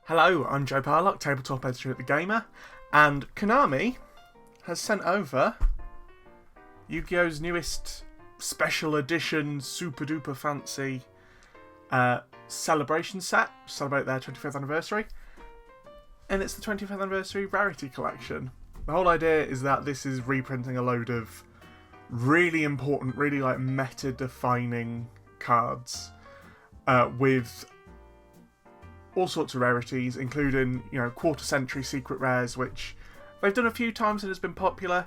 Hello, I'm Joe Parlock, tabletop editor at The Gamer, and Konami has sent over Yu-Gi-Oh's newest special edition super duper fancy celebration set to celebrate their 25th anniversary, and it's the 25th Anniversary Rarity Collection. The whole idea is that this is reprinting a load of really important, really like meta-defining cards with all sorts of rarities, including, quarter century secret rares, which they've done a few times and has been popular,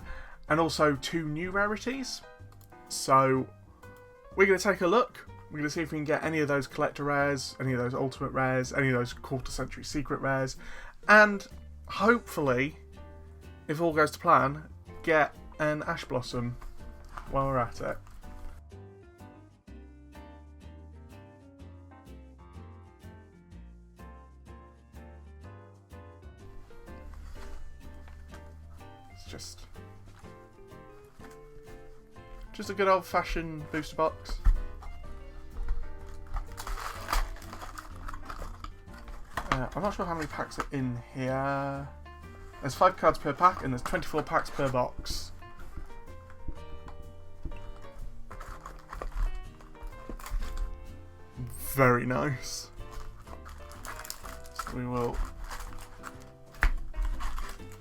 and also 2 new rarities. So we're going to take a look. We're going to see if we can get any of those collector rares, any of those ultimate rares, any of those quarter century secret rares, and hopefully, if all goes to plan, get an Ash Blossom while we're at it. Just a good old-fashioned booster box. I'm not sure how many packs are in here. There's 5 cards per pack, and there's 24 packs per box. Very nice. So we will.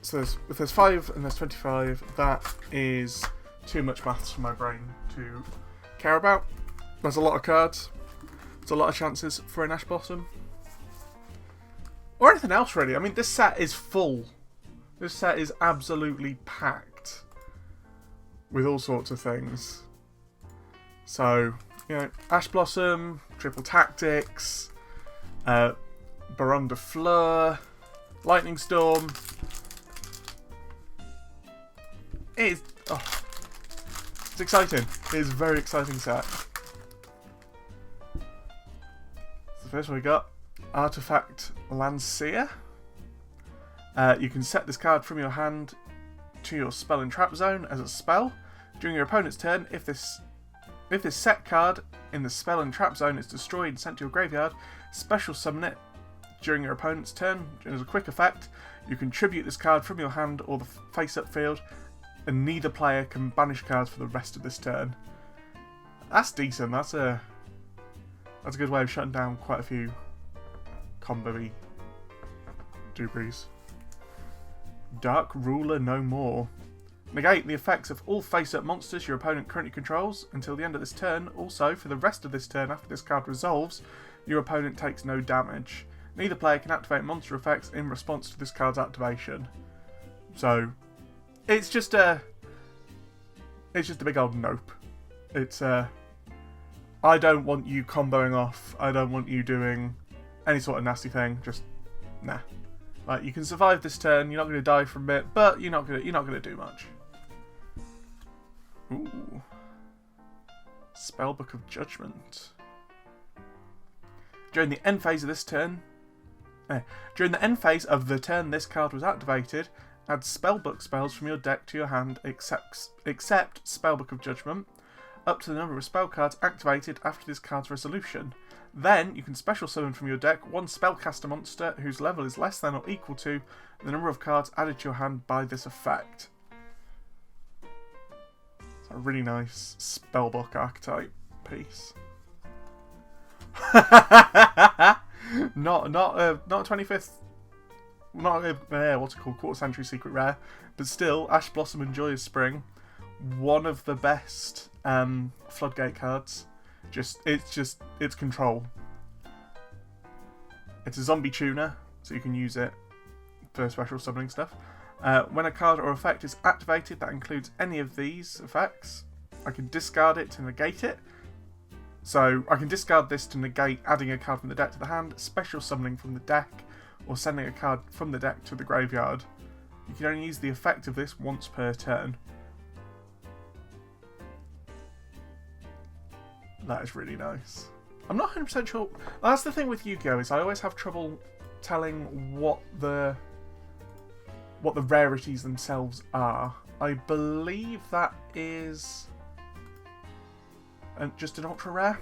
So if there's 5 and there's 25, that is too much maths for my brain to care about. There's a lot of cards. There's a lot of chances for an Ash Blossom. Or anything else, really. I mean, this set is full. This set is absolutely packed with all sorts of things. So, Ash Blossom, Triple Tactics, Baron de Fleur, Lightning Storm. It's exciting. It is a very exciting set. So the first one we got, Artifact Lancia. You can set this card from your hand to your spell and trap zone as a spell. During your opponent's turn, if this set card in the spell and trap zone is destroyed and sent to your graveyard, special summon it during your opponent's turn. As a quick effect, you can tribute this card from your hand or the face-up field, and neither player can banish cards for the rest of this turn. That's decent. That's a good way of shutting down quite a few combo-y doobies. Dark Ruler No More. Negate the effects of all face-up monsters your opponent currently controls until the end of this turn. Also, for the rest of this turn after this card resolves, your opponent takes no damage. Neither player can activate monster effects in response to this card's activation. So, it's just a big old nope. It's I don't want you comboing off. I don't want you doing any sort of nasty thing. Just nah. Like, you can survive this turn. You're not going to die from it, but you're not going to do much. Ooh. Spellbook of Judgment. During the end phase of this turn, during the end phase of the turn this card was activated, add spellbook spells from your deck to your hand, except Spellbook of Judgment, up to the number of spell cards activated after this card's resolution. Then you can special summon from your deck 1 spellcaster monster whose level is less than or equal to the number of cards added to your hand by this effect. It's a really nice spellbook archetype piece. not a 25th. Not a, what's it called, quarter century secret rare, but still, Ash Blossom and Joyous Spring, one of the best floodgate cards. It's control. It's a zombie tuner, so you can use it for special summoning stuff. When a card or effect is activated that includes any of these effects, I can discard it to negate it. So I can discard this to negate adding a card from the deck to the hand, special summoning from the deck, or sending a card from the deck to the graveyard. You can only use the effect of this once per turn. That is really nice. I'm not 100% sure. That's the thing with Yu-Gi-Oh! Is I always have trouble telling what the rarities themselves are. I believe that is just an ultra rare.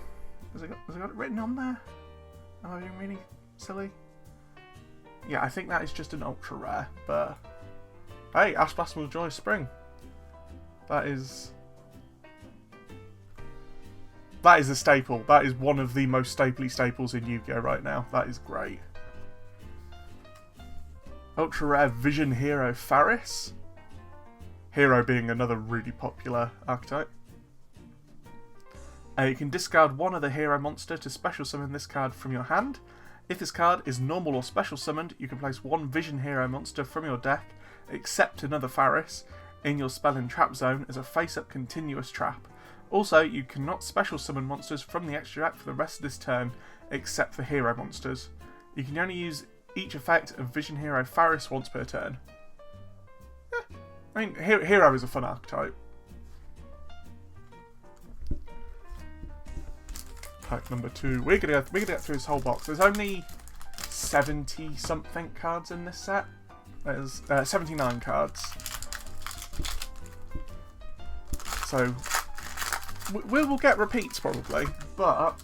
Has it got it written on there? Am I being really silly? Yeah, I think that is just an ultra rare, but hey, Ash Blast Joy Spring. That is a staple. That is one of the most stapley staples in Yu-Gi-Oh! Right now. That is great. Ultra rare Vision Hero Faris. Hero being another really popular archetype. You can discard one other hero monster to special summon this card from your hand. If this card is normal or special summoned, you can place one Vision Hero monster from your deck, except another Faris, in your spell and trap zone as a face-up continuous trap. Also, you cannot special summon monsters from the extra deck for the rest of this turn, except for hero monsters. You can only use each effect of Vision Hero Faris once per turn. I mean, hero is a fun archetype. Pack number 2. We're gonna get through this whole box. There's only 70 something cards in this set. There's 79 cards. So we will get repeats probably, but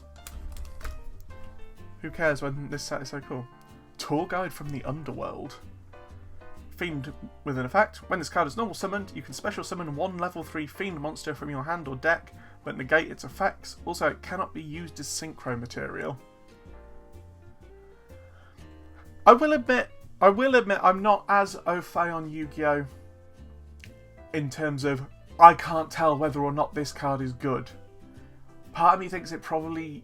who cares when this set is so cool? Tour Guide from the Underworld. Fiend with an effect. When this card is normal summoned, you can special summon one level 3 Fiend monster from your hand or deck, but negate its effects. Also, it cannot be used as synchro material. I will admit, I'm not as au fait on Yu-Gi-Oh! In terms of, I can't tell whether or not this card is good. Part of me thinks it probably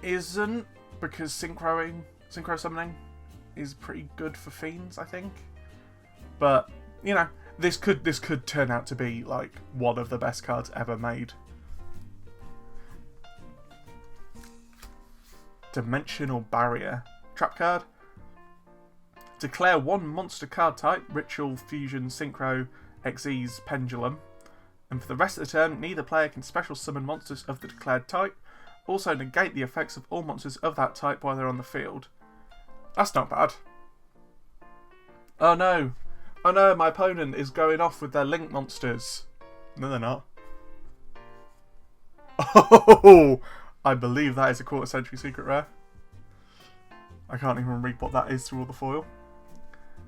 isn't, because synchro summoning is pretty good for fiends, I think. But, you know, this could turn out to be like one of the best cards ever made. Dimensional Barrier. Trap card. Declare one monster card type, Ritual, Fusion, Synchro, Xyz, Pendulum. And for the rest of the turn, neither player can special summon monsters of the declared type. Also negate the effects of all monsters of that type while they're on the field. That's not bad. Oh no. Oh no, my opponent is going off with their Link monsters. No, they're not. Oh! I believe that is a quarter century secret rare. I can't even read what that is through all the foil.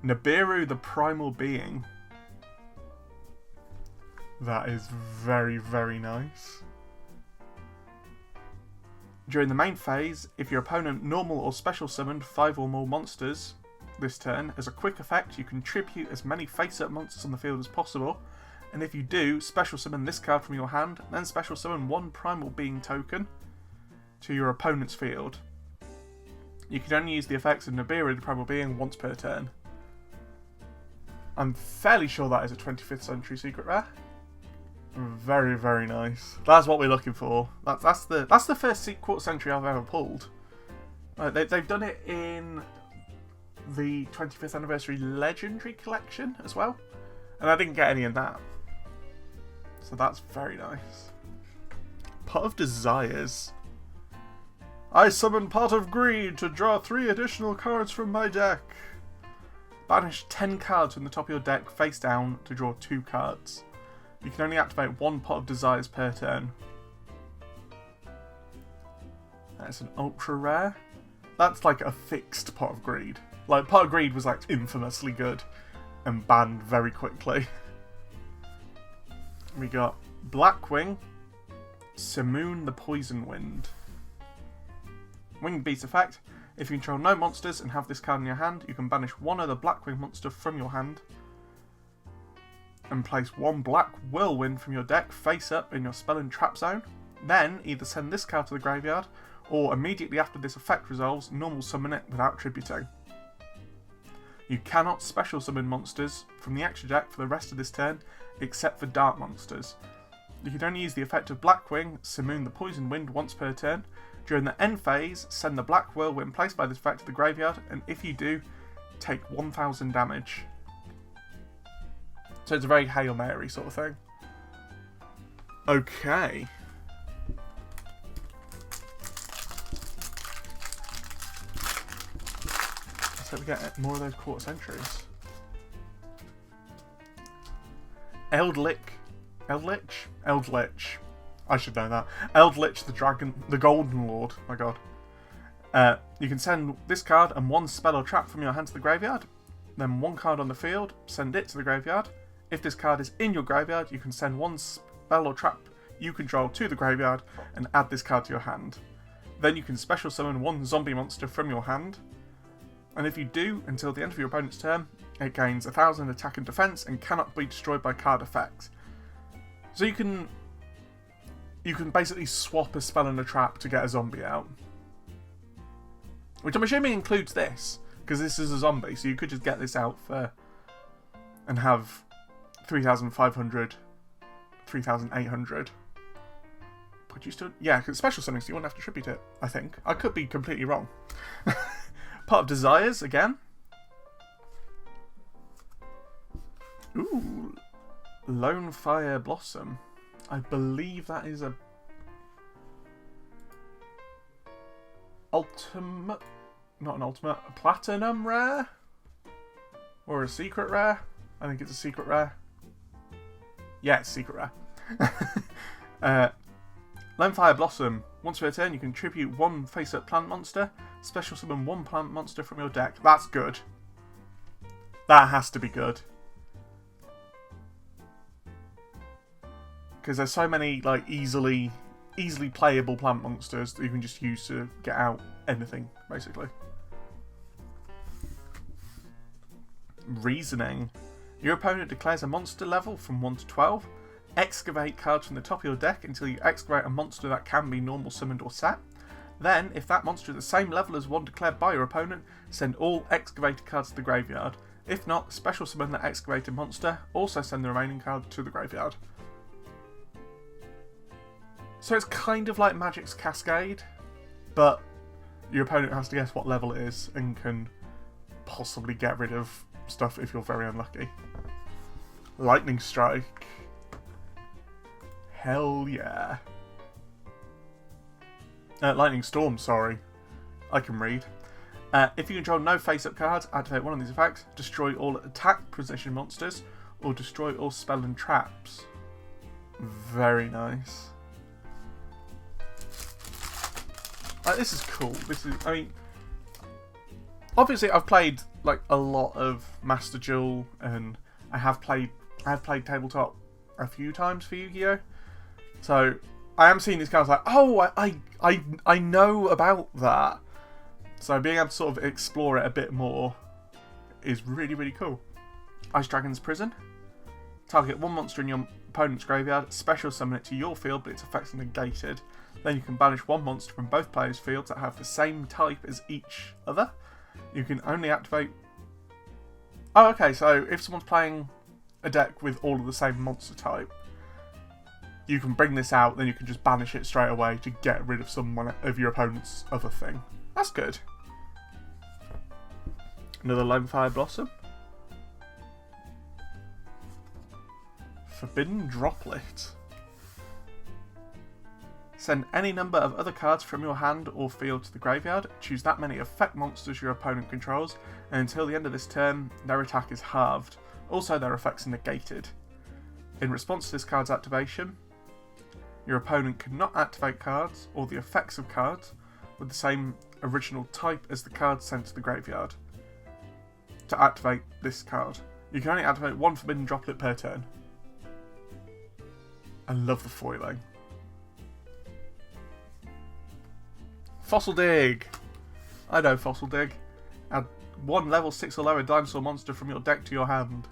Nibiru the Primal Being. That is very, very nice. During the main phase, if your opponent normal or special summoned 5 or more monsters this turn, as a quick effect you can tribute as many face-up monsters on the field as possible, and if you do, special summon this card from your hand, then special summon one Primal Being token to your opponent's field. You can only use the effects of Nibiru the Primal Being once per turn. I'm fairly sure that is a 25th century secret rare. Very, very nice. That's what we're looking for. That's the first quarter century I've ever pulled. They've done it in the 25th Anniversary Legendary Collection as well, and I didn't get any in that. So that's very nice. Pot of Desires. I summon Pot of Greed to draw 3 additional cards from my deck. Banish 10 cards from the top of your deck face down to draw 2 cards. You can only activate 1 Pot of Desires per turn. That's an ultra rare. That's like a fixed Pot of Greed. Like, Pot of Greed was like infamously good and banned very quickly. We got Blackwing, Simoon the Poison Wind. Winged Beast effect. If you control no monsters and have this card in your hand, you can banish one other Blackwing monster from your hand and place one Black Whirlwind from your deck face up in your spell and trap zone. Then either send this card to the graveyard, or immediately after this effect resolves, normal summon it without tributing. You cannot special summon monsters from the extra deck for the rest of this turn, except for dark monsters. You can only use the effect of Blackwing, Simoon the Poison Wind once per turn. During the end phase, send the Black Whirlwind placed by this effect to the graveyard, and if you do, take 1000 damage. So it's a very Hail Mary sort of thing. Okay. Let's hope we get more of those quarter centuries. Eldritch. I should know that. Eldritch the Dragon, the Golden Lord. My god. You can send this card and one spell or trap from your hand to the graveyard. Then one card on the field, send it to the graveyard. If this card is in your graveyard, you can send one spell or trap you control to the graveyard and add this card to your hand. Then you can special summon one zombie monster from your hand. And if you do, until the end of your opponent's turn, it gains 1000 attack and defense and cannot be destroyed by card effects. So you can basically swap a spell and a trap to get a zombie out. Which I'm assuming includes this, because this is a zombie, so you could just get this out for and have 3,500, 3,800. Would you still... Yeah, because special summons, so you wouldn't have to tribute it, I think. I could be completely wrong. Part of Desires, again. Ooh. Lone Fire Blossom. I believe that is a... Ultimate... Not an ultimate. A platinum rare? Or a secret rare? I think it's a secret rare. Yeah, it's a secret rare. Lone Fire Blossom. Once per turn, you can tribute one face-up plant monster. Special summon one plant monster from your deck. That's good. That has to be good. Because there's so many like easily playable plant monsters that you can just use to get out anything, basically. Reasoning. Your opponent declares a monster level from 1 to 12. Excavate cards from the top of your deck until you excavate a monster that can be normal summoned or set. Then, if that monster is the same level as one declared by your opponent, send all excavated cards to the graveyard. If not, special summon the excavated monster. Also send the remaining card to the graveyard. So it's kind of like Magic's Cascade, but your opponent has to guess what level it is and can possibly get rid of stuff if you're very unlucky. Lightning Strike. Hell yeah. Lightning Storm, sorry. I can read. If you control no face-up cards, activate one of these effects. Destroy all attack position monsters, or destroy all spell and traps. Very nice. This is cool. This is, I mean, obviously I've played like a lot of Master Duel, and I have played tabletop a few times for Yu-Gi-Oh! So I am seeing these cards like, oh, I know about that. So being able to sort of explore it a bit more is really, really cool. Ice Dragon's Prison. Target one monster in your opponent's graveyard, special summon it to your field, but its effects are negated. Then you can banish one monster from both players' fields that have the same type as each other. You can only activate... Oh, okay, so if someone's playing a deck with all of the same monster type, you can bring this out, then you can just banish it straight away to get rid of someone of your opponent's other thing. That's good. Another Lone Fire Blossom. Forbidden Droplet. Send any number of other cards from your hand or field to the graveyard. Choose that many effect monsters your opponent controls, and until the end of this turn, their attack is halved. Also, their effects are negated. In response to this card's activation, your opponent cannot activate cards or the effects of cards with the same original type as the card sent to the graveyard. To activate this card, you can only activate one Forbidden Droplet per turn. I love the foiling. Fossil Dig! I know Fossil Dig. Add one level 6 or lower dinosaur monster from your deck to your hand.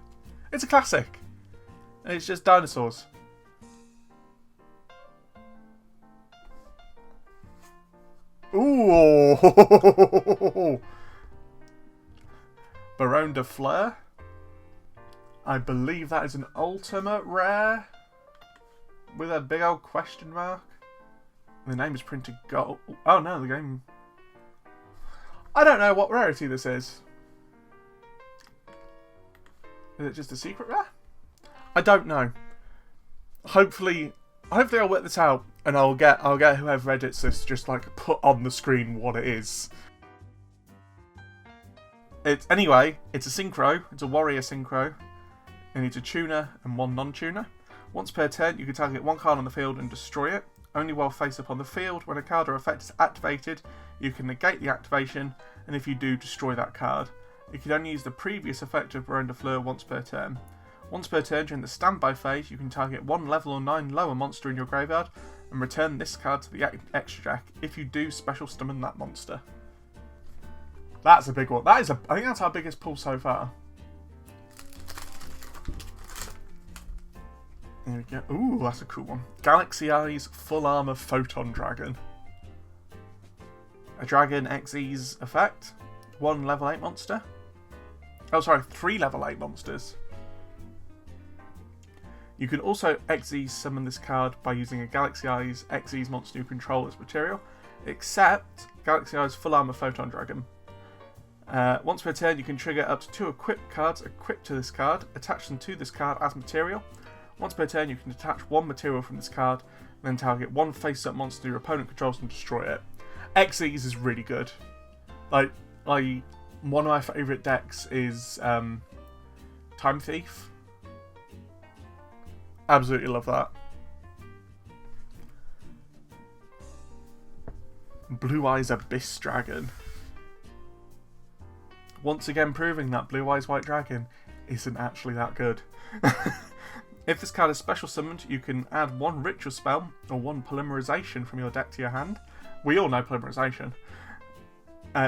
It's a classic! And it's just dinosaurs. Ooh! Baron de Fleur. I believe that is an ultimate rare. With a big old question mark. The name is printed gold. Oh no, the game... I don't know what rarity this is. Is it just a secret rare? I don't know. Hopefully I'll work this out, and I'll get whoever edits this to just like put on the screen what it is. Anyway, it's a synchro. It's a warrior synchro. It needs a tuner and one non-tuner. Once per turn, you can target one card on the field and destroy it. only while face up on the field. When a card or effect is activated, you can negate the activation, and if you do, destroy that card. You can only use the previous effect of Baron de Fleur once per turn. Once per turn during the standby phase, you can target one level or 9 lower monster in your graveyard and return this card to the extra deck. If you do, special summon that monster. That's a big one. I think that's our biggest pull so far. There we go. Ooh, that's a cool one. Galaxy Eyes Full Armor Photon Dragon. A dragon XE's effect. 1 level 8 monster. Oh, sorry, 3 level 8 monsters. You can also XE summon this card by using a Galaxy Eyes XE's monster you control as material, except Galaxy Eyes Full Armor Photon Dragon. Once per turn, you can trigger up to 2 equipped cards equipped to this card, attach them to this card as material. Once per turn, you can detach 1 material from this card, then target 1 face-up monster your opponent controls and destroy it. XE's is really good. One of my favourite decks is Time Thief. Absolutely love that. Blue Eyes Abyss Dragon. Once again proving that Blue Eyes White Dragon isn't actually that good. If this card is special summoned, you can add 1 ritual spell or 1 polymerization from your deck to your hand. We all know polymerization.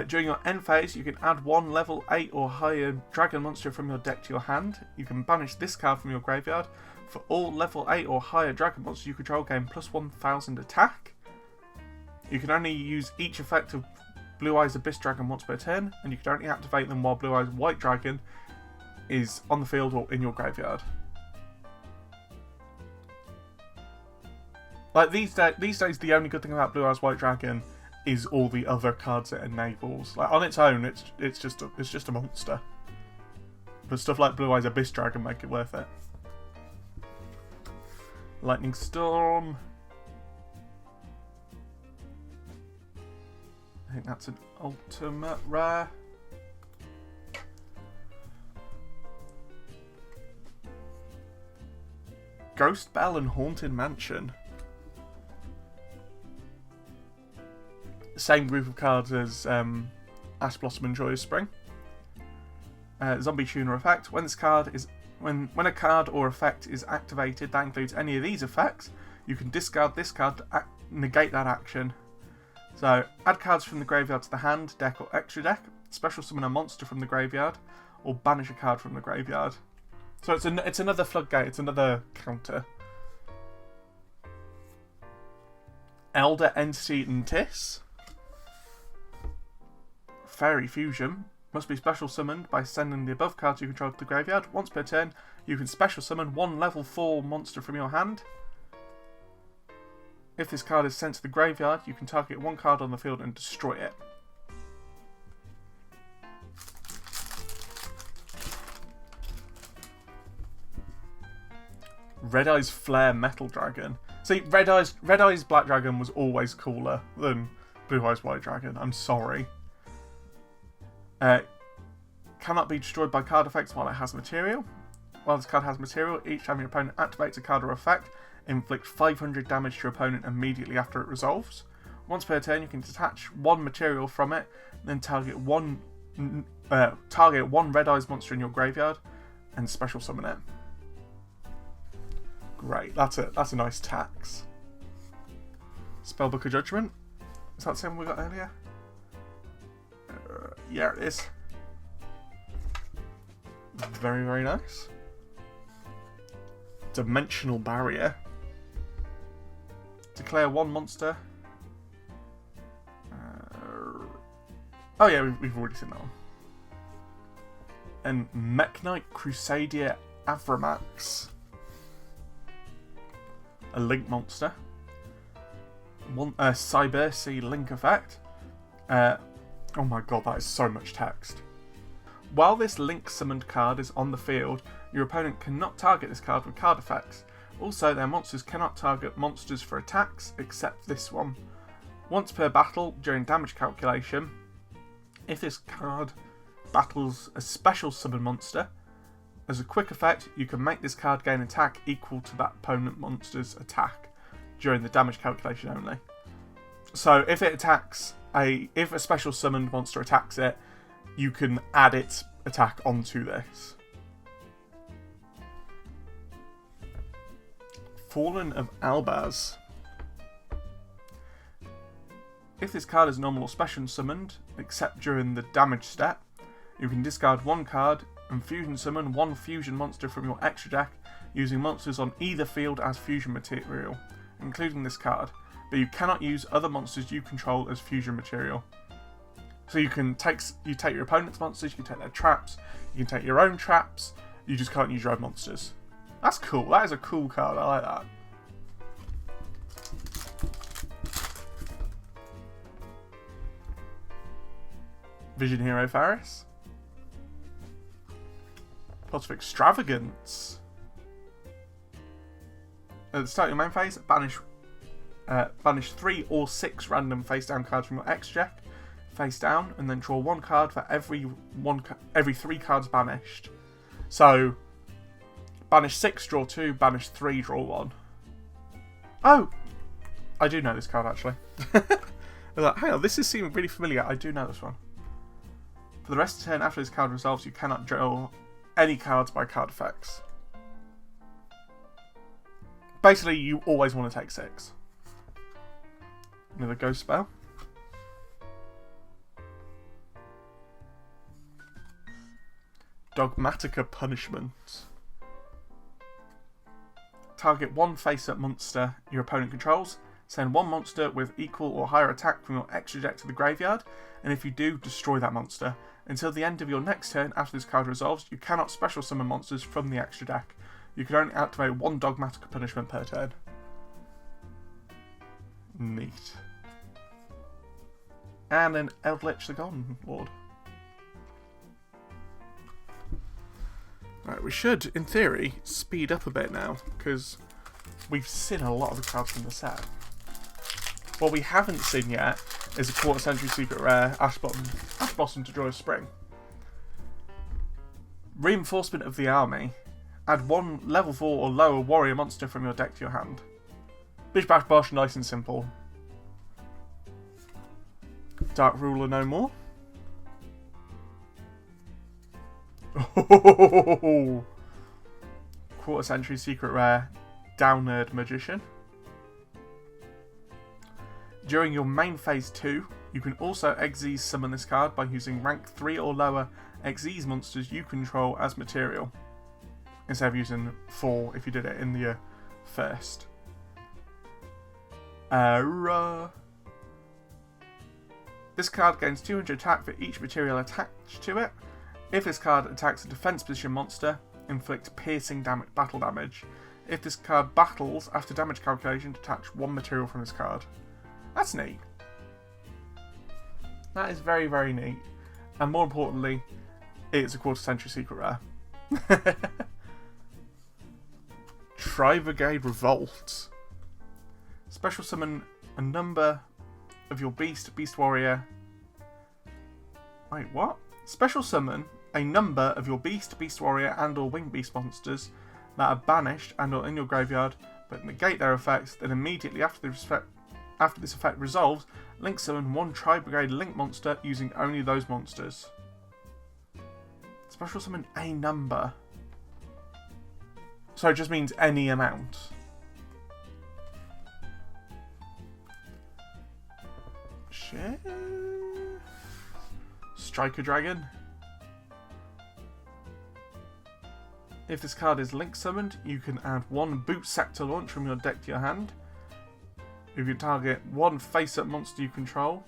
During your end phase, you can add 1 level 8 or higher dragon monster from your deck to your hand. You can banish this card from your graveyard. For all level 8 or higher dragon monsters you control, gain plus 1000 attack. You can only use each effect of Blue Eyes Abyss Dragon once per turn, and you can only activate them while Blue Eyes White Dragon is on the field or in your graveyard. Like these days, the only good thing about Blue Eyes White Dragon is all the other cards it enables. Like on its own, it's just a monster. But stuff like Blue Eyes Abyss Dragon make it worth it. Lightning Storm. I think that's an ultimate rare. Ghost Bell and Haunted Mansion. Same group of cards as Ash Blossom and Joyous Spring. Zombie Tuner effect. When a card or effect is activated that includes any of these effects, you can discard this card to negate that action. So, add cards from the graveyard to the hand, deck or extra deck, special summon a monster from the graveyard, or banish a card from the graveyard. So it's another floodgate, it's another counter. Elder Entity and Tis. Fairy Fusion. Must be special summoned by sending the above cards you control to the graveyard. Once per turn, you can special summon 1 level 4 monster from your hand. If this card is sent to the graveyard, you can target 1 card on the field and destroy it. Red Eyes Flare Metal Dragon. See, Red Eyes Black Dragon was always cooler than Blue Eyes White Dragon. I'm sorry. Cannot be destroyed by card effects while it has material. While this card has material, each time your opponent activates a card or effect, inflict 500 damage to your opponent immediately after it resolves. Once per turn, you can detach 1 material from it, then target one Red Eyes monster in your graveyard, and special summon it. Great, that's a nice tax. Spellbook of Judgment. Is that the same we got earlier? Yeah, it is. Very, very nice. Dimensional Barrier. Declare 1 monster. Oh yeah, we've already seen that one. And Mekk-Knight Crusadia Avramax. A Link monster. Cyberse Link effect. Oh my god, that is so much text. While this Link summoned card is on the field, your opponent cannot target this card with card effects. Also, their monsters cannot target monsters for attacks, except this one. Once per battle, during damage calculation, if this card battles a special summon monster, as a quick effect, you can make this card gain attack equal to that opponent monster's attack. during the damage calculation only. So if it attacks if a special summoned monster attacks it, you can add its attack onto this. Fallen of Albaz. If this card is normal or special summoned, except during the damage step, you can discard one card and fusion summon one fusion monster from your extra deck using monsters on either field as fusion material, including this card, but you cannot use other monsters you control as fusion material. So you take your opponent's monsters, you can take their traps, you can take your own traps, you just can't use your own monsters. That's cool, that is a cool card, I like that. Vision Hero Faris. Plot of Extravagance. At the start of your main phase, banish 3 or 6 random face down cards from your extra deck, face down, and then draw one card for every 3 cards banished. So, banish 6, draw 2, banish 3, draw 1. Oh! I do know this card actually. I was like, hang on, this is seeming really familiar. I do know this one. For the rest of the turn after this card resolves, you cannot draw any cards by card effects. Basically, you always want to take 6. Another ghost spell. Dogmatica Punishment. Target one face-up monster your opponent controls. Send one monster with equal or higher attack from your extra deck to the graveyard, and if you do, destroy that monster. Until the end of your next turn, after this card resolves, you cannot special summon monsters from the extra deck. You can only activate one Dogmatica Punishment per turn. Neat. And an Eldritch the Golden Lord. Right, we should, in theory, speed up a bit now, because we've seen a lot of the cards from the set. What we haven't seen yet is a Quarter Century Secret Rare Ash Blossom to Joy of Spring. Reinforcement of the Army. Add one level 4 or lower warrior monster from your deck to your hand. Bish Bash Bosh, nice and simple. Dark Ruler no more. Oh, Quarter Century Secret Rare Downerd Magician. During your main phase 2, you can also Xyz summon this card by using rank 3 or lower Xyz monsters you control as material, instead of using 4 if you did it in the first. This card gains 200 attack for each material attached to it. If this card attacks a defense position monster, inflict piercing battle damage. If this card battles after damage calculation, detach one material from this card. That's neat. That is very, very neat. And more importantly, it's a Quarter Century Secret Rare. Tri-Brigade Revolt. Special summon a number of your Beast Warrior. Wait, what? Special summon a number of your Beast Warrior and or Winged Beast monsters that are banished and or in your graveyard, but negate their effects, then immediately after this effect resolves, link summon one Tri-Brigade Link monster using only those monsters. Special summon a number. So it just means any amount. Shit. Striker Dragon. If this card is link summoned, you can add one Boot Sector launch from your deck to your hand. If you target one face-up monster you control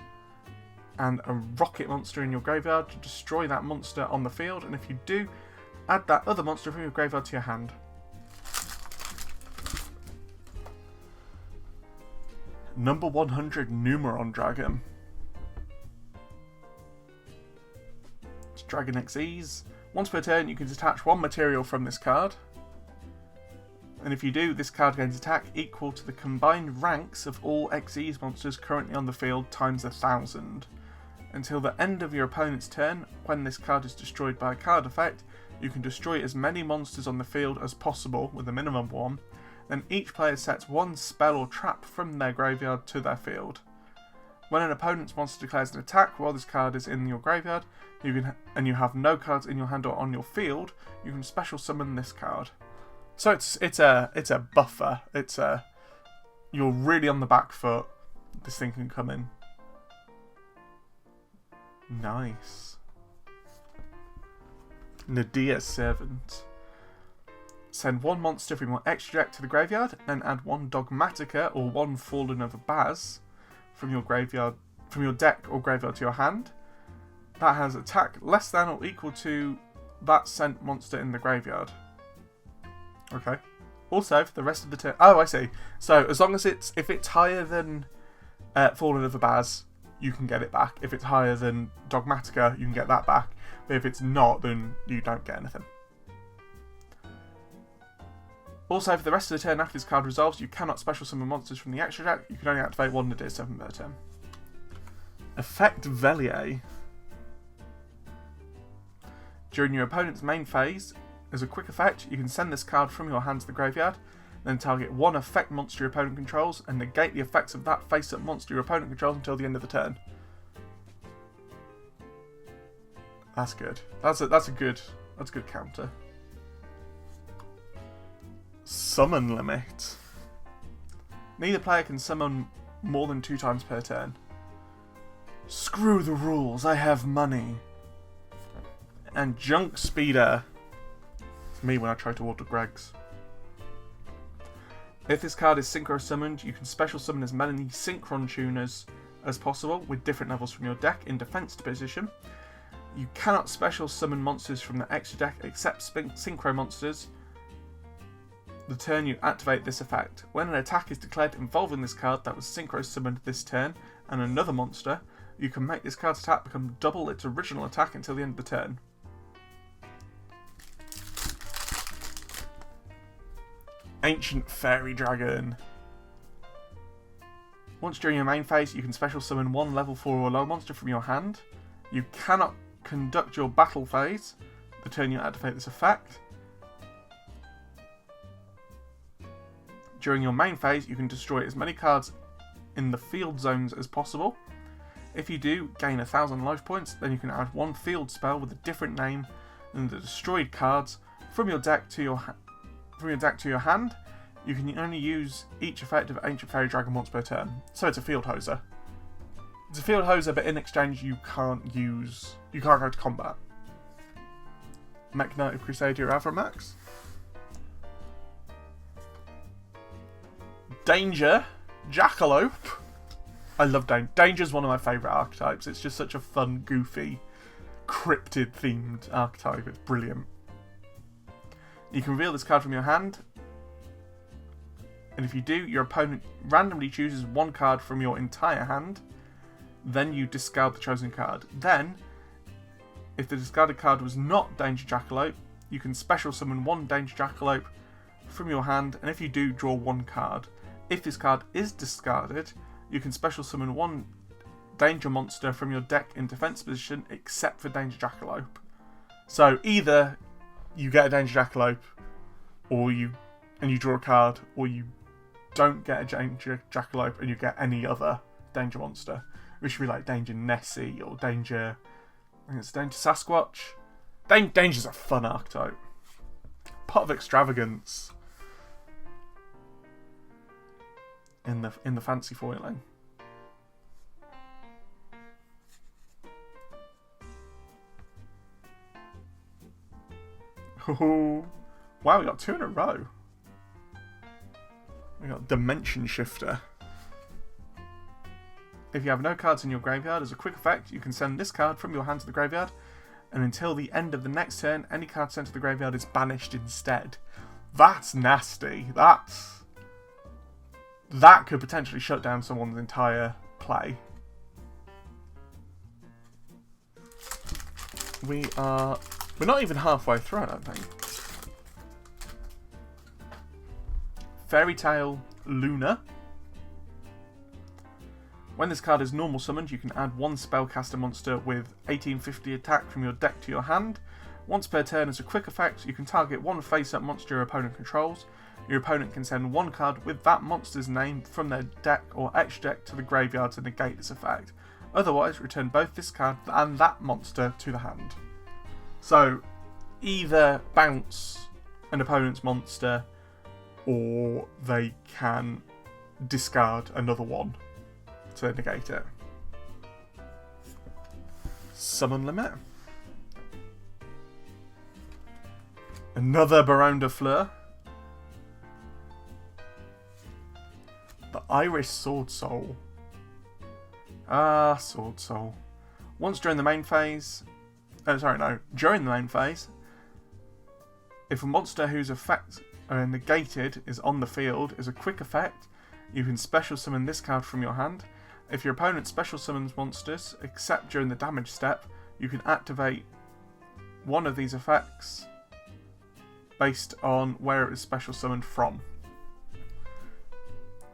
and a rocket monster in your graveyard, to destroy that monster on the field, and if you do, add that other monster from your graveyard to your hand. Number 100 Numeron Dragon. It's Dragon Xyz. Once per turn, you can detach one material from this card. And if you do, this card gains attack equal to the combined ranks of all Xyz monsters currently on the field times 1,000. Until the end of your opponent's turn, when this card is destroyed by a card effect, you can destroy as many monsters on the field as possible, with a minimum of 1, then each player sets one spell or trap from their graveyard to their field. When an opponent's monster declares an attack while this card is in your graveyard, and you have no cards in your hand or on your field, you can special summon this card. So it's a buffer. You're really on the back foot. This thing can come in. Nice. Nadia's Servant. Send one monster from your extra deck to the graveyard, then add one Dogmatica or one Fallen of a Baz from your deck or graveyard to your hand. That has attack less than or equal to that sent monster in the graveyard. Okay. Also, for the rest of the turn... Oh, I see. So, as long as if it's higher than Fallen of a Baz, you can get it back. If it's higher than Dogmatica, you can get that back. But if it's not, then you don't get anything. Also, for the rest of the turn after this card resolves, you cannot special summon monsters from the extra deck. You can only activate one Nadir 7 per turn. Effect Velier. During your opponent's main phase, as a quick effect, you can send this card from your hand to the graveyard, then target one effect monster your opponent controls, and negate the effects of that face-up monster your opponent controls until the end of the turn. That's good. That's a good counter. Summon limit. Neither player can summon more than 2 times per turn. Screw the rules, I have money. And Junk Speeder. It's me when I try to order Greg's. If this card is synchro summoned, you can special summon as many synchron tuners as possible with different levels from your deck in defense position. You cannot special summon monsters from the extra deck except synchro monsters the turn you activate this effect. When an attack is declared involving this card that was synchro summoned this turn and another monster, you can make this card's attack become double its original attack until the end of the turn. Ancient Fairy Dragon. Once during your main phase, you can special summon one level 4 or lower monster from your hand. You cannot conduct your battle phase the turn you activate this effect. During your main phase, you can destroy as many cards in the field zones as possible. If you do, gain 1,000 life points, then you can add one field spell with a different name than the destroyed cards from your deck to your hand. You can only use each effect of Ancient Fairy Dragon once per turn. So it's a field hoser. It's a field hoser, but in exchange you can't go to combat. Mech Knight of Crusader Avramax. Danger Jackalope. I love Danger. Danger's one of my favourite archetypes. It's just such a fun, goofy, cryptid-themed archetype. It's brilliant. You can reveal this card from your hand, and if you do, your opponent randomly chooses one card from your entire hand, then you discard the chosen card. Then, if the discarded card was not Danger Jackalope, you can special summon one Danger Jackalope from your hand, and if you do, draw one card. If this card is discarded, you can special summon one Danger monster from your deck in defense position, except for Danger Jackalope. So either you get a Danger Jackalope, or you draw a card, or you don't get a Danger Jackalope and you get any other Danger monster, which should be like Danger Nessie or Danger. I think it's Danger Sasquatch. Danger's a fun archetype. Pot of Extravagance in the fancy foiling. Oh, wow, we got 2 in a row. We got Dimension Shifter. If you have no cards in your graveyard, as a quick effect, you can send this card from your hand to the graveyard, and until the end of the next turn, any card sent to the graveyard is banished instead. That's nasty. That could potentially shut down someone's entire play. We're not even halfway through, I don't think. Fairy Tale Luna. When this card is normal summoned, you can add one spellcaster monster with 1850 attack from your deck to your hand. Once per turn, as a quick effect, you can target one face-up monster your opponent controls. Your opponent can send one card with that monster's name from their deck or extra deck to the graveyard to negate this effect. Otherwise, return both this card and that monster to the hand. So, either bounce an opponent's monster, or they can discard another one to negate it. Summon limit. Another Baron de Fleur. The Irish Sword Soul. Sword Soul. Once during the main phase... during the main phase, if a monster whose effects are negated is on the field as a quick effect, you can special summon this card from your hand. If your opponent special summons monsters, except during the damage step, you can activate one of these effects based on where it was special summoned from.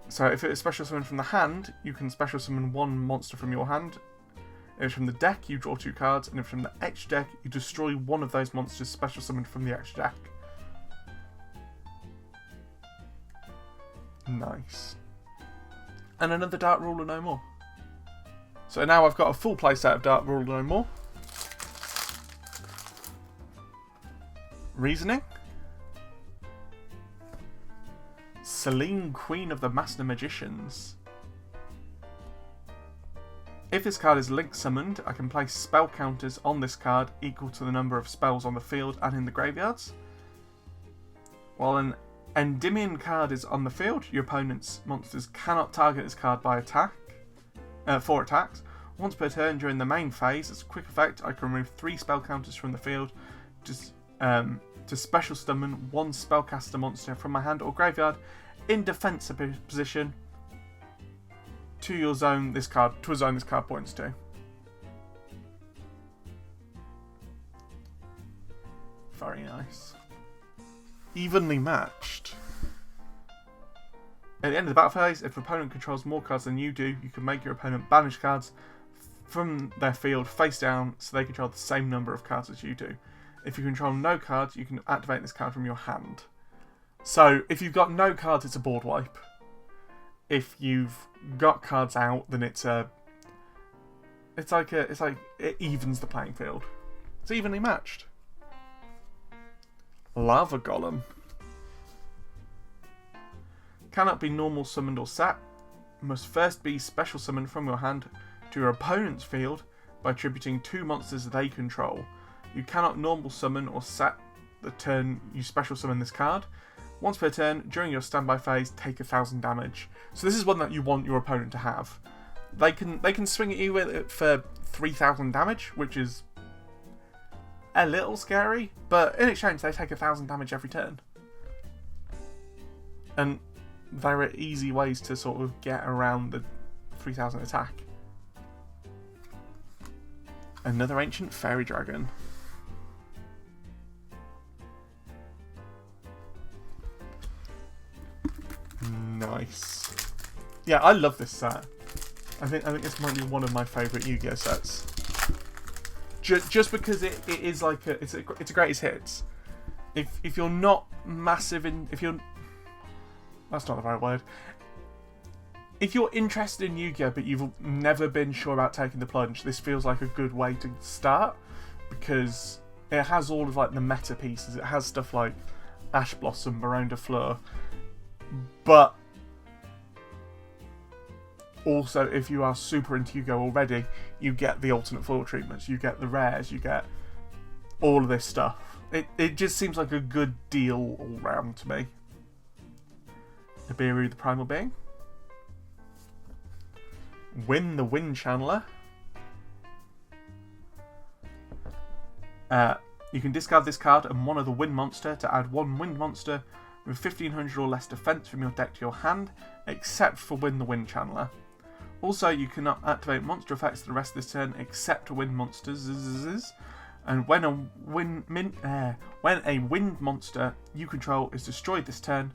So if it is special summoned from the hand, you can special summon one monster from your hand. If it's from the deck, you draw 2 cards, and if from the extra deck, you destroy one of those monsters special summoned from the extra deck. Nice. And another Dark Ruler No More. So now I've got a full playset of Dark Ruler No More. Reasoning. Selene, Queen of the Master Magicians. If this card is link summoned, I can place spell counters on this card equal to the number of spells on the field and in the graveyards. While an Endymion card is on the field, your opponent's monsters cannot target this card by for attacks. Once per turn during the main phase, as a quick effect, I can remove 3 spell counters from the field to special summon one spellcaster monster from my hand or graveyard in defensive position to a zone this card points to. Very nice. Evenly matched. At the end of the battle phase, if your opponent controls more cards than you do, you can make your opponent banish cards from their field face down so they control the same number of cards as you do. If you control no cards, you can activate this card from your hand. So, if you've got no cards, it's a board wipe. If you've got cards out, then it evens the playing field. It's evenly matched. Lava Golem. Cannot be normal summoned or set. Must first be special summoned from your hand to your opponent's field by attributing 2 monsters they control. You cannot normal summon or set the turn you special summon this card. Once per turn, during your standby phase, take 1,000 damage. So this is one that you want your opponent to have. They can swing at you with it for 3,000 damage, which is a little scary, but in exchange they take 1,000 damage every turn. And there are easy ways to sort of get around the 3,000 attack. Another Ancient Fairy Dragon. Nice. Yeah, I love this set. I think this might be one of my favourite Yu-Gi-Oh sets. Just because it is like it's a greatest hits. If you're not massive in that's not the right word. If you're interested in Yu-Gi-Oh but you've never been sure about taking the plunge, this feels like a good way to start because it has all of like the meta pieces. It has stuff like Ash Blossom, Baron de Fleur. But also, if you are super into Yu-Gi-Oh already, you get the alternate foil treatments, you get the rares, you get all of this stuff. It just seems like a good deal all round to me. Nibiru the Primal Being. Win the Wind Channeler. You can discard this card and one of the Wind monster to add 1 Wind monster with 1,500 or less defense from your deck to your hand, except for Win the Wind Channeler. Also, you cannot activate monster effects for the rest of this turn except wind monsters. And when a wind monster you control is destroyed this turn,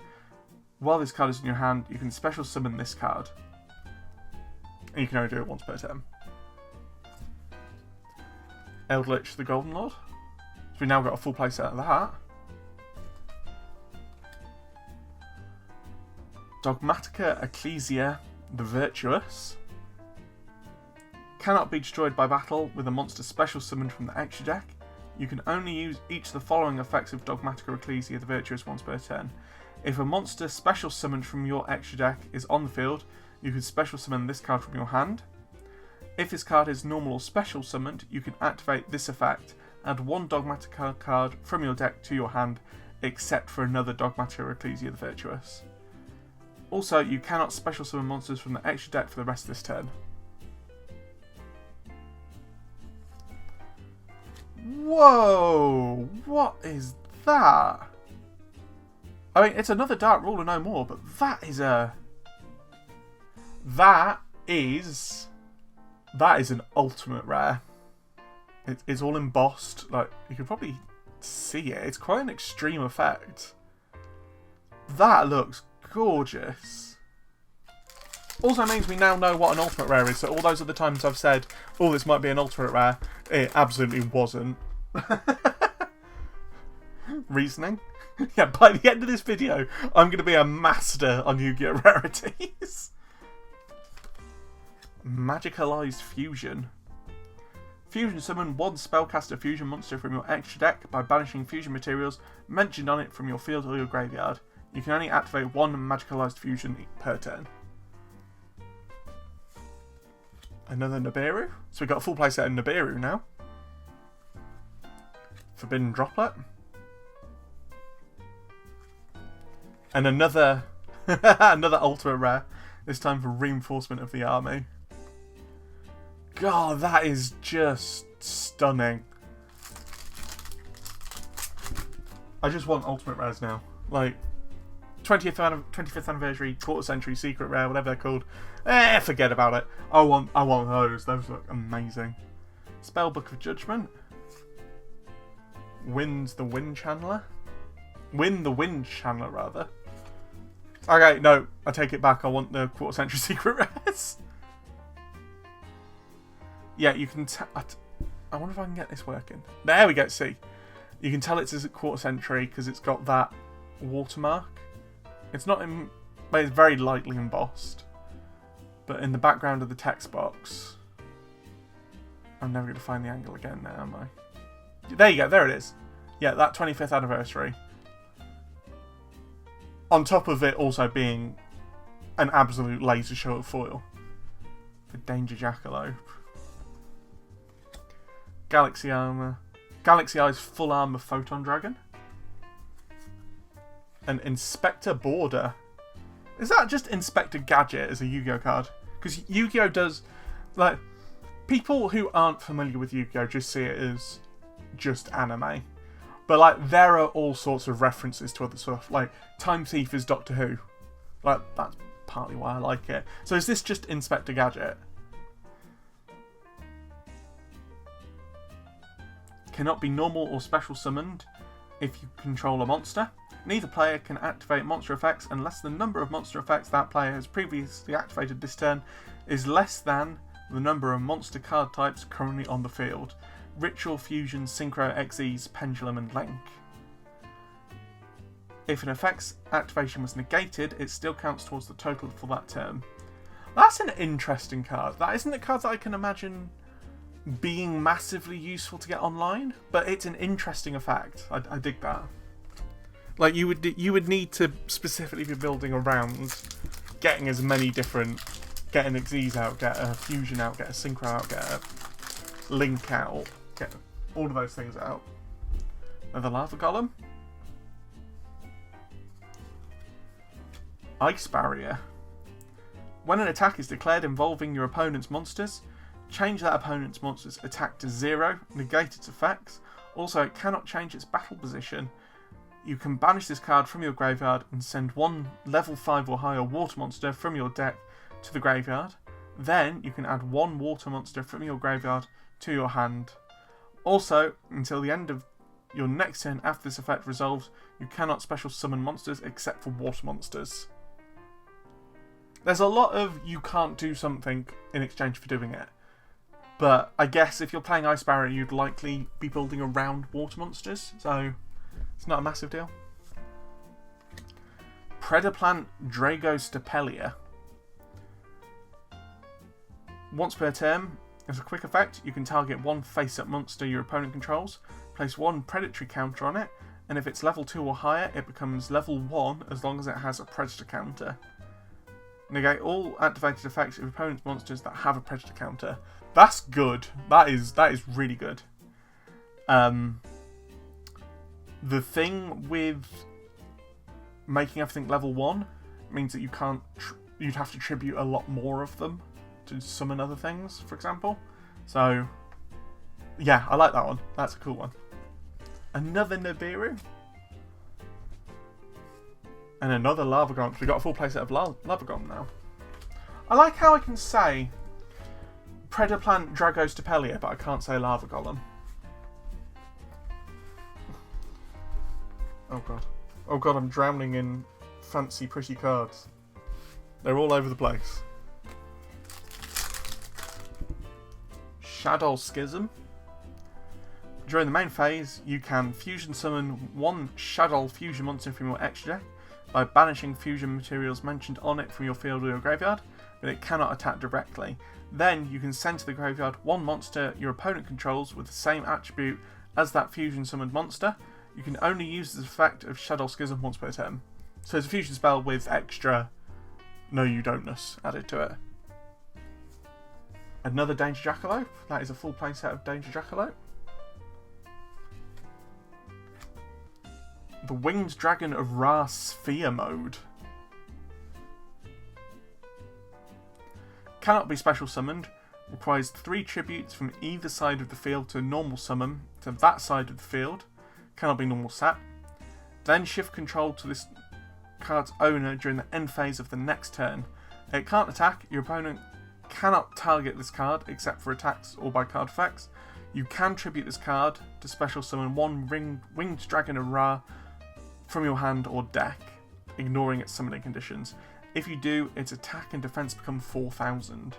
while this card is in your hand, you can special summon this card. And you can only do it once per turn. Eldritch the Golden Lord. we've now got a full playset of that. Dogmatica Ecclesia the Virtuous. Cannot be destroyed by battle with a monster special summoned from the extra deck. You can only use each of the following effects of Dogmatica Ecclesia the Virtuous once per turn. If a monster special summoned from your extra deck is on the field, you can special summon this card from your hand. If this card is normal or special summoned, you can activate this effect. Add one Dogmatica card from your deck to your hand, except for another Dogmatica Ecclesia the Virtuous. Also, you cannot special summon monsters from the extra deck for the rest of this turn. Whoa! What is that? I mean, it's another Dark Ruler no more, but that is a... That is an ultimate rare. It's all embossed. Like, you can probably see it. It's quite an extreme effect. That looks gorgeous. Also means we now know what an ultimate rare is, so all those other times I've said, oh, this might be an ultimate rare, it absolutely wasn't. Reasoning? Yeah, by the end of this video, I'm going to be a master on Yu-Gi-Oh! Rarities. Magicalized Fusion. Fusion summon one spellcaster fusion monster from your extra deck by banishing fusion materials mentioned on it from your field or your graveyard. You can only activate one magicalized fusion per turn. Another Nibiru. So we've got a full playset of Nibiru now. Forbidden Droplet. And another another ultimate rare. This time for Reinforcement of the Army. God, that is just stunning. I just want ultimate rares now. Like 25th anniversary, quarter century, secret rare, whatever they're called. Forget about it. I want those. Those look amazing. Spellbook of Judgment. Win the Wind Channeler, rather. Okay, no, I take it back. I want the quarter century secret rares. Yeah, you can I wonder if I can get this working. There we go, see. You can tell it's a quarter century because it's got that watermark. It's not in... Well, it's very lightly embossed. But in the background of the text box... I'm never going to find the angle again now, am I? There you go, there it is. Yeah, that 25th anniversary. On top of it also being an absolute laser show of foil. For Danger Jackalope. Galaxy Armor. Galaxy Eye's Full Armor Photon Dragon. An Inspector Border. Is that just Inspector Gadget as a Yu-Gi-Oh card? Because Yu-Gi-Oh does... Like, people who aren't familiar with Yu-Gi-Oh just see it as just anime. But, like, there are all sorts of references to other stuff. Like, Time Thief is Doctor Who. Like, that's partly why I like it. So is this just Inspector Gadget? Cannot be normal or special summoned if you control a monster. Neither player can activate monster effects unless the number of monster effects that player has previously activated this turn is less than the number of monster card types currently on the field. Ritual, Fusion, Synchro, Xyz, Pendulum and Link. If an effect's activation was negated, it still counts towards the total for that turn. That's an interesting card. That isn't a card that I can imagine being massively useful to get online, but it's an interesting effect. I dig that. Like, you would need to specifically be building around getting as many different... Get an Xyz out, get a Fusion out, get a Synchro out, get a Link out, get all of those things out. Another Lava Golem. Ice Barrier. When an attack is declared involving your opponent's monsters, change that opponent's monster's attack to 0, negate its effects. Also, it cannot change its battle position. You can banish this card from your graveyard and send one level 5 or higher water monster from your deck to the graveyard. Then, you can add one water monster from your graveyard to your hand. Also, until the end of your next turn after this effect resolves, you cannot special summon monsters except for water monsters. There's a lot of you can't do something in exchange for doing it. But I guess if you're playing Ice Barrier, you'd likely be building around water monsters, so it's not a massive deal. Predaplant Dragostapelia. Once per turn, as a quick effect, you can target one face-up monster your opponent controls, place one predatory counter on it, and if it's level 2 or higher, it becomes level 1 as long as it has a predator counter. Negate all activated effects of your opponent's monsters that have a predator counter. That's good. That is really good. The thing with making everything level 1 means that you'd have to tribute a lot more of them to summon other things, for example. So, yeah, I like that one. That's a cool one. Another Nibiru. And another Lava Golem. We've got a full playset of Lava Golem now. I like how I can say Predaplant Dragostapelia, but I can't say Lava Golem. Oh god. Oh god, I'm drowning in fancy, pretty cards. They're all over the place. Shadow Schism. During the main phase, you can fusion summon one Shadow fusion monster from your extra deck by banishing fusion materials mentioned on it from your field or your graveyard, but it cannot attack directly. Then you can send to the graveyard one monster your opponent controls with the same attribute as that fusion summoned monster. You can only use the effect of Shadow Schism once per turn. So it's a fusion spell with extra no you don't-ness added to it. Another Danger Jackalope. That is a full playset of Danger Jackalope. The Winged Dragon of Ra Sphere Mode. Cannot be special summoned. Requires 3 tributes from either side of the field to normal summon to that side of the field. Cannot be normal sat. Then shift control to this card's owner during the end phase of the next turn. It can't attack. Your opponent cannot target this card except for attacks or by card effects. You can tribute this card to special summon one Winged Dragon of Ra from your hand or deck, ignoring its summoning conditions. If you do, its attack and defense become 4,000.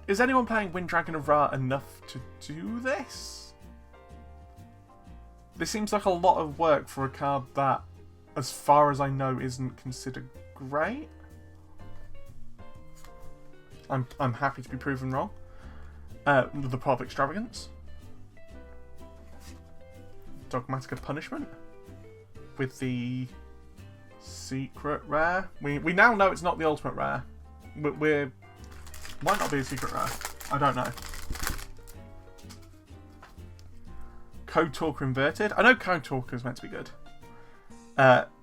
Is anyone playing Wind Dragon of Ra enough to do this? This seems like a lot of work for a card that, as far as I know, isn't considered great. I'm happy to be proven wrong. The Pot of Extravagance. Dogmatica Punishment. With the secret rare. We now know it's not the ultimate rare. Might not be a secret rare. I don't know. Code Talker Inverted. I know Code Talker is meant to be good.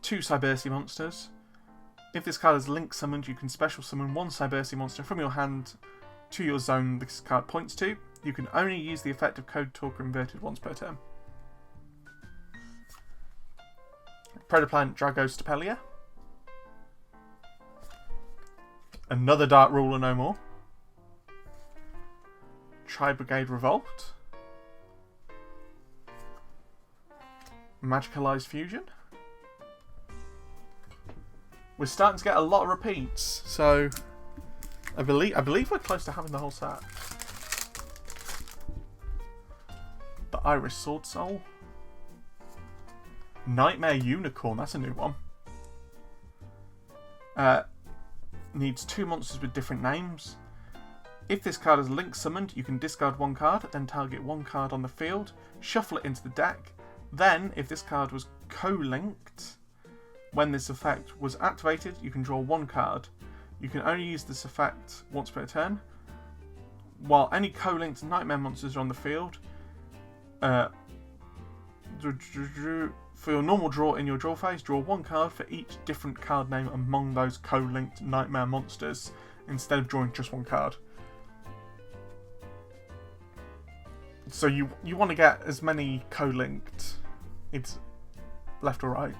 2 Cybersi monsters. If this card is link summoned, you can special summon one Cybersi monster from your hand to your zone this card points to. You can only use the effect of Code Talker Inverted once per turn. Predaplant Dragostapelia. Another Dark Ruler no more. Tri-Brigade Revolt. Magicalized Fusion. We're starting to get a lot of repeats, so I believe we're close to having the whole set. The Iris Sword Soul. Nightmare Unicorn, that's a new one. Needs 2 monsters with different names. If this card is link summoned, you can discard 1 card, then target 1 card on the field, shuffle it into the deck. Then, if this card was co-linked, when this effect was activated, you can draw 1 card. You can only use this effect once per turn. While any co-linked Nightmare monsters are on the field, for your normal draw in your draw phase, draw 1 card for each different card name among those co-linked Nightmare monsters, instead of drawing just 1 card. So you want to get as many co-linked, it's left or right.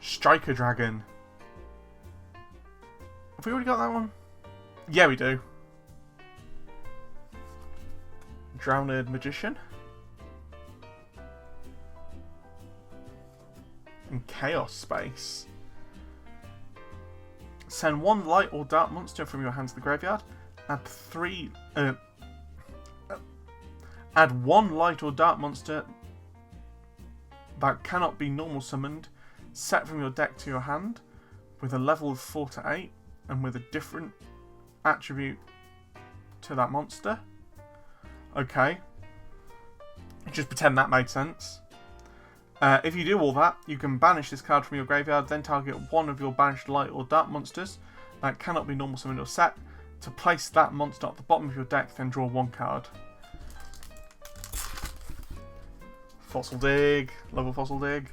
Striker Dragon. Have we already got that one? Yeah, we do. Drowned Magician. And Chaos Space. Send one light or dark monster from your hand to the graveyard. Add one light or dark monster that cannot be normal summoned set from your deck to your hand with a level of 4 to 8 and with a different attribute to that monster. Okay. Just pretend that made sense. If you do all that, you can banish this card from your graveyard, then target one of your banished light or dark monsters that cannot be normal summoned or set to place that monster at the bottom of your deck, then draw one card. Fossil Dig. Love a Fossil Dig.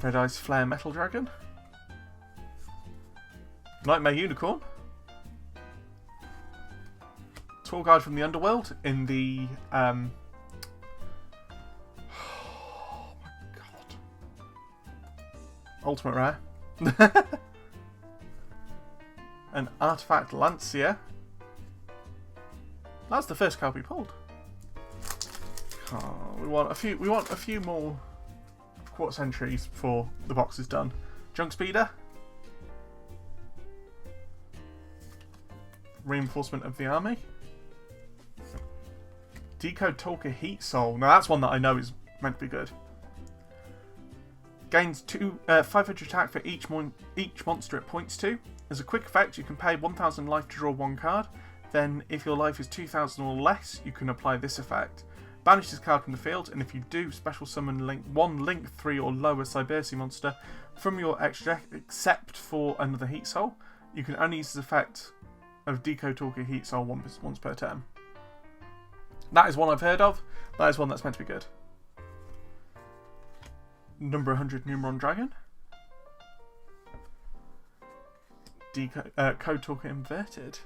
Red Eyes Flare Metal Dragon. Nightmare Unicorn. Tour Guide from the Underworld in the... oh my god. Ultimate Rare. An Artifact Lancia. That's the first card we pulled. Oh, we want a few more quartz entries before the box is done. Junk Speeder. Reinforcement of the Army. Decode Talker Heat Soul. Now that's one that I know is meant to be good. Gains 500 attack for each monster it points to. As a quick effect, you can pay 1000 life to draw one card. Then, if your life is 2000 or less, you can apply this effect. Banish this card from the field, and if you do, special summon one Link 3 or lower Cybersi monster from your extra deck, except for another Heat Soul. You can only use this effect of Decode Talker Heat Soul once per turn. That is one I've heard of. That is one that's meant to be good. Number 100 Numeron Dragon. Code Talker Inverted.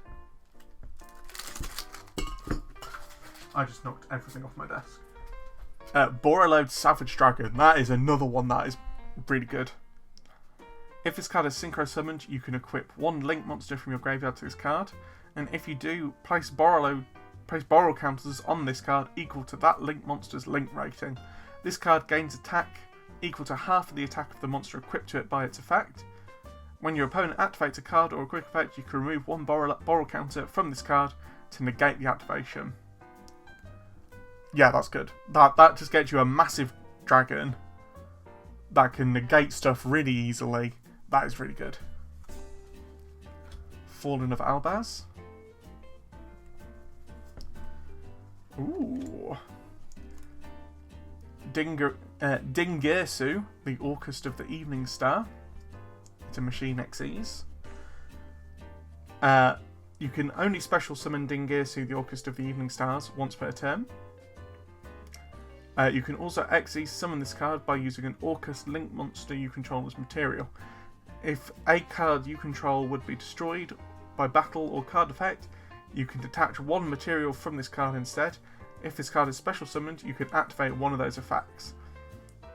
I just knocked everything off my desk. Borreload Savage Dragon. That is another one that is really good. If this card is synchro summoned, you can equip one Link monster from your graveyard to this card. And if you do, place borrow counters on this card equal to that Link monster's Link rating. This card gains attack equal to half of the attack of the monster equipped to it by its effect. When your opponent activates a card or a quick effect, you can remove one borrow counter from this card to negate the activation. Yeah, that's good. That just gets you a massive dragon that can negate stuff really easily. That is really good. Fallen of Albaz. Ooh. Dingirsu, the Orcust of the Evening Star. It's a machine XEs. You can only special summon Dingirsu, the Orcust of the Evening Stars, once per turn. You can also XE summon this card by using an Orcust Link monster you control as material. If a card you control would be destroyed by battle or card effect, you can detach one material from this card instead. If this card is special summoned, you can activate one of those effects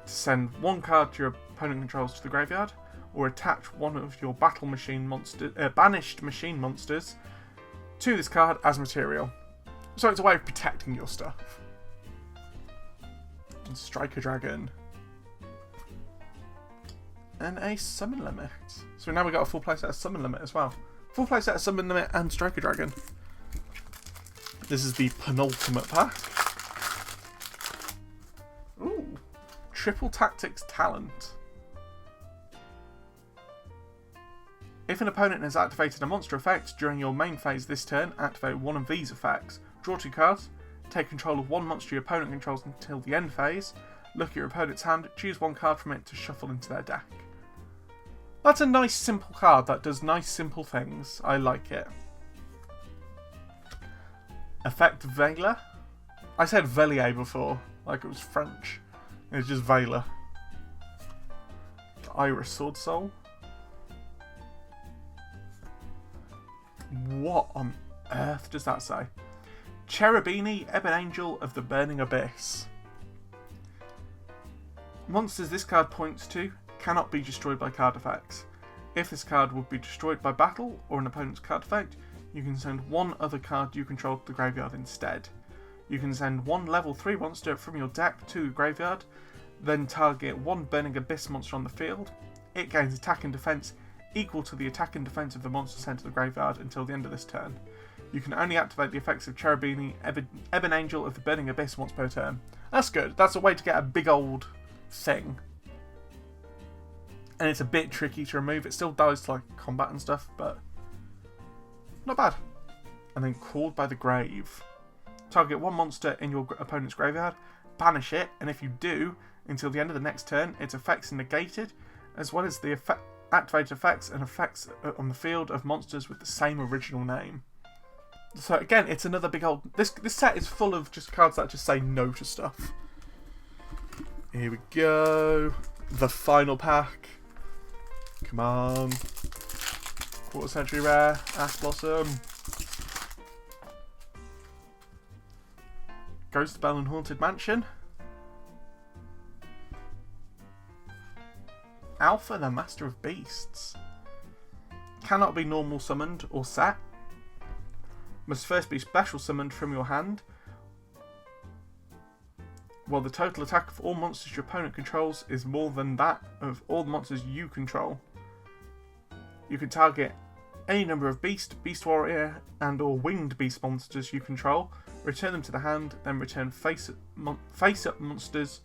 to send one card your opponent controls to the graveyard, or attach one of your banished machine monsters to this card as material. So it's a way of protecting your stuff. And Striker Dragon. And a Summon Limit. So now we've got a full playset of Summon Limit as well. Full playset of Summon Limit and Striker Dragon. This is the penultimate pack. Ooh. Triple Tactics Talent. If an opponent has activated a monster effect during your main phase this turn, activate one of these effects. Draw 2 cards. Take control of one monster your opponent controls until the end phase. Look at your opponent's hand. Choose one card from it to shuffle into their deck. That's a nice simple card that does nice simple things. I like it. Effect Veiler. I said Velier before, like it was French. It's just Veiler. Iris Sword Soul. What on earth does that say? Cherubini, Ebon Angel of the Burning Abyss. Monsters this card points to cannot be destroyed by card effects. If this card would be destroyed by battle or an opponent's card effect, you can send one other card you control to the graveyard instead. You can send one level 3 monster from your deck to the graveyard, then target one Burning Abyss monster on the field. it gains attack and defense equal to the attack and defense of the monster sent to the graveyard until the end of this turn. You can only activate the effects of Cherubini, Ebon Angel of the Burning Abyss once per turn. That's good. That's a way to get a big old thing. And it's a bit tricky to remove. It still dies to like combat and stuff, but not bad. And then Called by the Grave. Target one monster in your opponent's graveyard, banish it, and if you do, until the end of the next turn, its effects are negated, as well as the activated effects and effects on the field of monsters with the same original name. So again, it's another big old... This set is full of just cards that just say no to stuff. Here we go. The final pack. Come on. Quarter Century Rare. Ash Blossom. Ghost Bell and Haunted Mansion. Alpha, the Master of Beasts. Cannot be normal summoned or set. Must first be special summoned from your hand. While the total attack of all monsters your opponent controls is more than that of all the monsters you control. You can target any number of beast, beast warrior, and or winged beast monsters you control. Return them to the hand, then return face-up monsters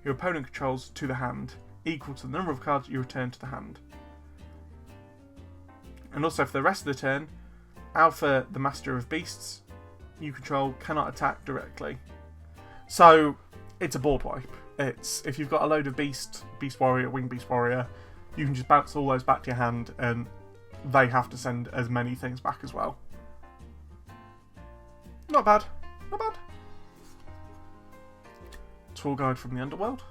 your opponent controls to the hand, equal to the number of cards you return to the hand. And also for the rest of the turn, Alpha, the Master of Beasts you control, cannot attack directly. So, it's a board wipe. It's if you've got a load of beast warrior, winged beast warrior, you can just bounce all those back to your hand and they have to send as many things back as well. Not bad. Not bad. Tour Guide from the Underworld.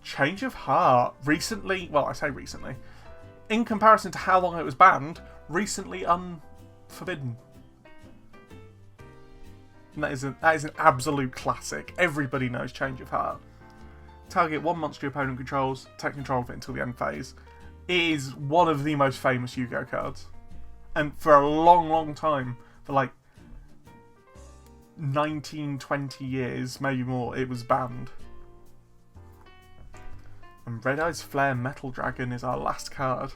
Change of Heart. Recently, well, I say recently, in comparison to how long it was banned, recently unforbidden. And that is an absolute classic. Everybody knows Change of Heart. Target one monster your opponent controls, take control of it until the end phase. It is one of the most famous Yu-Gi-Oh cards. And for a long, long time, for like 19, 20 years, maybe more, it was banned. And Red Eyes Flare Metal Dragon is our last card.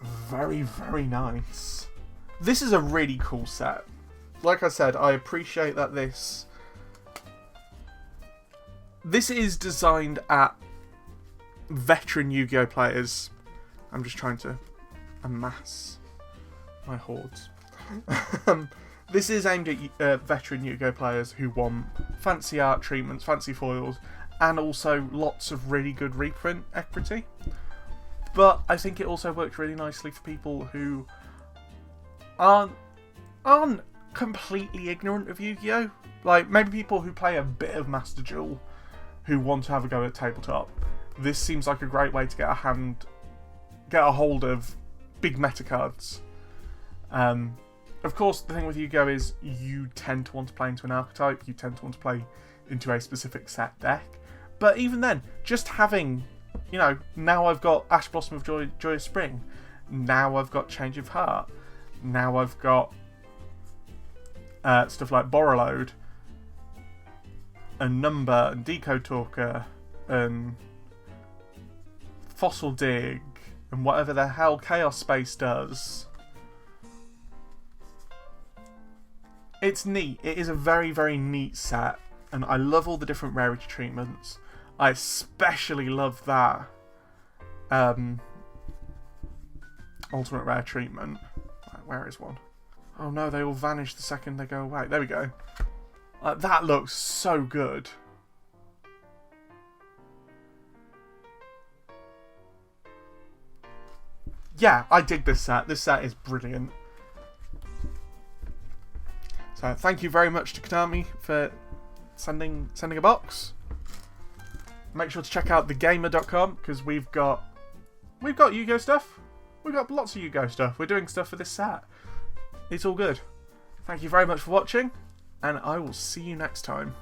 Very, very nice. This is a really cool set. Like I said, I appreciate that this is designed at veteran Yu-Gi-Oh players. I'm just trying to amass my hordes. This is aimed at veteran Yu-Gi-Oh players who want fancy art treatments, fancy foils, and also lots of really good reprint equity. But I think it also works really nicely for people who aren't completely ignorant of Yu-Gi-Oh. Like, maybe people who play a bit of Master Duel who want to have a go at tabletop. This seems like a great way to get a hold of big meta cards. Of course, the thing with Yu-Gi-Oh is you tend to want to play into an archetype, you tend to want to play into a specific set deck. But even then, just having, you know, now I've got Ash Blossom of Joy of Spring, now I've got Change of Heart, now I've got stuff like Borrowload, and Number, and Decode Talker, and Fossil Dig, and whatever the hell Chaos Space does. It's neat. It is a very, very neat set, and I love all the different rarity treatments. I especially love that ultimate rare treatment. Right, where is one? Oh no, they all vanish the second they go away. There we go. That looks so good. Yeah, I dig this set. This set is brilliant. So thank you very much to Konami for sending a box. Make sure to check out thegamer.com because we've got Yu-Gi-Oh stuff. We've got lots of Yu-Gi-Oh stuff. We're doing stuff for this set. It's all good. Thank you very much for watching, and I will see you next time.